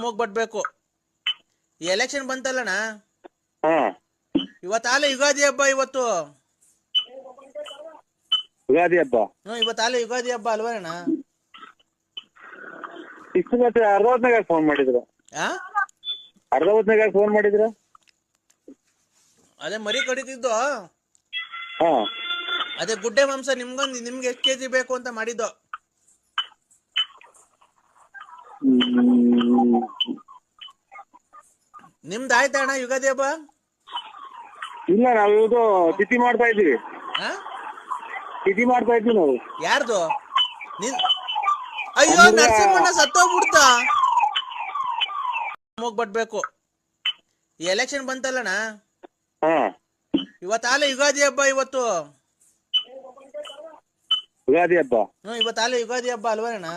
ಹೋಗ್ಬರ್ಬೇಕು. Election ಬಂತಲ್ಲಣ್ಣ, ಹಾ ಇವತ್ತಾಲೆ ಯುಗಾದಿ ಹಬ್ಬ. ಇವತ್ತು ಯುಗಾದಿ ಹಬ್ಬ. ಇವತ್ತಾಲೆ ಯುಗಾದಿ ಹಬ್ಬ ಅಲ್ವಣ್ಣ? ಇಷ್ಟು ಮತ್ತೆ ಅರ್ಧ ಹೊತ್ನಾಗ ಫೋನ್ ಮಾಡಿದ್ರು. ಅರ್ಧ ಹೊತ್ನಾಗ ಫೋನ್ ಮಾಡಿದ್ರ? ಅದೇ ಮರಿ ಕಡಿತಿದ್ದು. ಹಾ ಅದೇ ಗುಡ್ಡೆ ಮಾಂಸ ನಿಮ್ಗೆ ಎಷ್ಟು ಕೆಜಿ ಬೇಕು ಅಂತ ಮಾಡಿದ್ದು. ನಿಮ್ದು ಆಯ್ತಾ ಅಣ್ಣ ಯುಗಾದಿ ಹಬ್ಬ? ಇಲ್ಲ, ನಾವು ಇದು ತಿಥಿ ಮಾಡ್ತಾ ಇದೀವಿ. ತಿಥಿ ಮಾಡ್ತಾ ಇದ್ವಿ ನಾವು. ಯಾರ್ದು? ಅಯ್ಯೋ, ನರಸಿಂಹಣ್ಣ ಸತ್ತೋಗ್ಬಿಡ್ತಾ. ಹೋಗ್ಬರ್ಬೇಕು. ಎಲೆಕ್ಷನ್ ಬಂತಲ್ಲಣ್ಣ, ಹಾ ಇವತ್ತಾಲೆ ಯುಗಾದಿ ಹಬ್ಬ. ಇವತ್ತು ಯುಗಾದಿ ಹಬ್ಬ. ಇವತ್ತಾಲೆ ಯುಗಾದಿ ಹಬ್ಬ ಅಲ್ವಣ್ಣ?